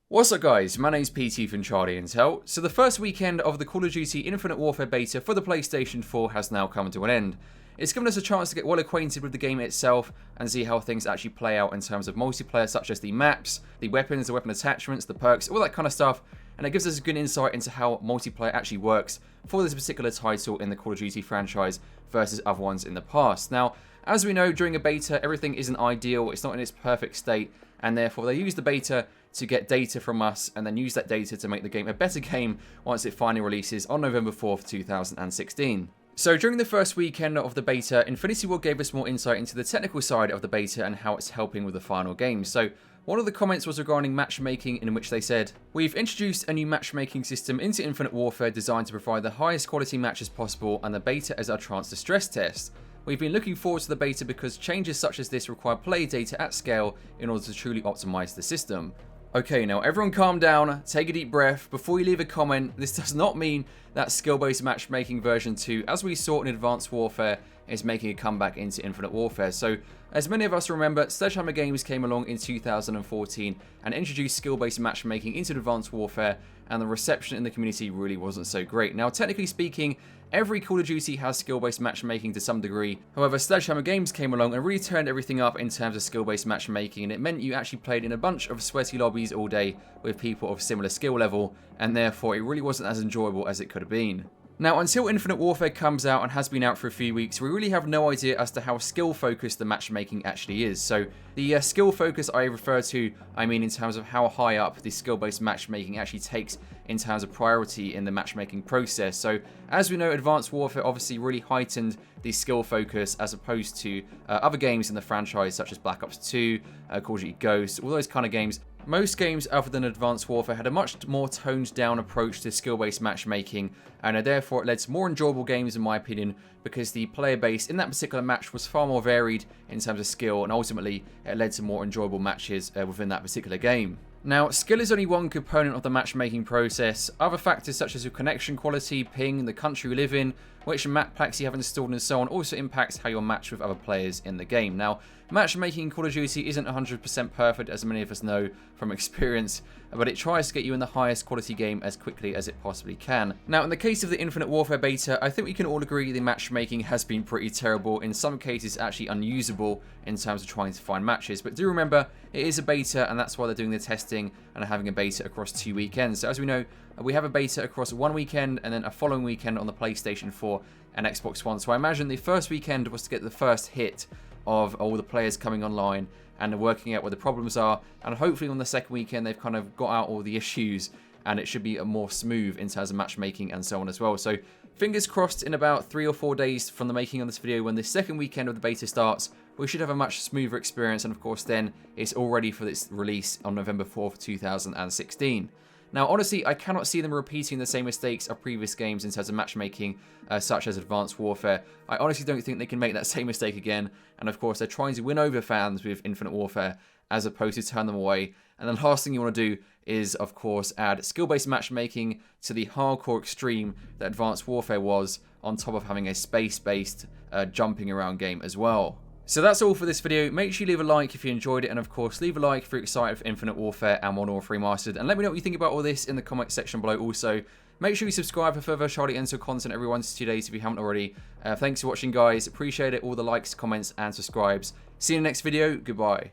What's up guys, my name's Petey from Charlie Intel. So the first weekend of the Call of Duty Infinite Warfare beta for the PlayStation 4 has now come to an end. It's given us a chance to get well acquainted with the game itself and see how things actually play out in terms of multiplayer, such as the maps, the weapons, the weapon attachments, the perks, all that kind of stuff. And it gives us a good insight into how multiplayer actually works for this particular title in the Call of Duty franchise versus other ones in the past. Now, as we know, during a beta, everything isn't ideal, it's not in its perfect state, and therefore they use the beta to get data from us and then use that data to make the game a better game once it finally releases on November 4th, 2016. So during the first weekend of the beta, Infinity Ward gave us more insight into the technical side of the beta and how it's helping with the final game. So one of the comments was regarding matchmaking, in which they said, "We've introduced a new matchmaking system into Infinite Warfare designed to provide the highest quality matches possible, and the beta is our chance to stress test. We've been looking forward to the beta because changes such as this require player data at scale in order to truly optimize the system." Okay, now everyone calm down, take a deep breath. Before you leave a comment, this does not mean that skill-based matchmaking version 2, as we saw in Advanced Warfare, is making a comeback into Infinite Warfare. So, as many of us remember, Sledgehammer Games came along in 2014 and introduced skill-based matchmaking into Advanced Warfare, and the reception in the community really wasn't so great. Now, technically speaking, every Call of Duty has skill-based matchmaking to some degree. However, Sledgehammer Games came along and really turned everything up in terms of skill-based matchmaking, and it meant you actually played in a bunch of sweaty lobbies all day with people of similar skill level, and therefore it really wasn't as enjoyable as it could have been. Now, until Infinite Warfare comes out and has been out for a few weeks, we really have no idea as to how skill-focused the matchmaking actually is. So, the skill focus I refer to, I mean in terms of how high up the skill-based matchmaking actually takes in terms of priority in the matchmaking process. So, as we know, Advanced Warfare obviously really heightened the skill focus as opposed to other games in the franchise, such as Black Ops 2, Call of Duty Ghosts, all those kind of games. Most games other than Advanced Warfare had a much more toned down approach to skill-based matchmaking, and therefore it led to more enjoyable games in my opinion, because the player base in that particular match was far more varied in terms of skill, and ultimately it led to more enjoyable matches within that particular game. Now, skill is only one component of the matchmaking process. Other factors such as your connection quality, ping, the country you live in, which map packs you have installed and so on also impacts how you're matched with other players in the game. Now, matchmaking in Call of Duty isn't 100% perfect, as many of us know from experience, but it tries to get you in the highest quality game as quickly as it possibly can. Now, in the case of the Infinite Warfare beta, I think we can all agree the matchmaking has been pretty terrible, in some cases actually unusable in terms of trying to find matches. But do remember, it is a beta, and that's why they're doing the testing and are having a beta across 2 weekends. So as we know, we have a beta across one weekend and then a following weekend on the PlayStation 4 and Xbox One. So I imagine the first weekend was to get the first hit of all the players coming online and working out where the problems are, and hopefully on the second weekend they've kind of got out all the issues and it should be a more smooth in terms of matchmaking and so on as well. So fingers crossed, in about 3 or 4 days from the making of this video, when the second weekend of the beta starts, we should have a much smoother experience, and of course then it's all ready for its release on November 4th, 2016. Now, honestly, I cannot see them repeating the same mistakes of previous games in terms of matchmaking, such as Advanced Warfare. I honestly don't think they can make that same mistake again, and of course they're trying to win over fans with Infinite Warfare as opposed to turn them away. And the last thing you want to do is, of course, add skill-based matchmaking to the hardcore extreme that Advanced Warfare was, on top of having a space-based jumping around game as well. So that's all for this video. Make sure you leave a like if you enjoyed it, and of course leave a like if you're excited for Infinite Warfare and Modern Warfare Remastered, and let me know what you think about all this in the comment section below. Also, make sure you subscribe for further Charlie Intel content every 1 to 2 days if you haven't already. Thanks for watching guys, appreciate it, all the likes, comments and subscribes. See you in the next video, goodbye.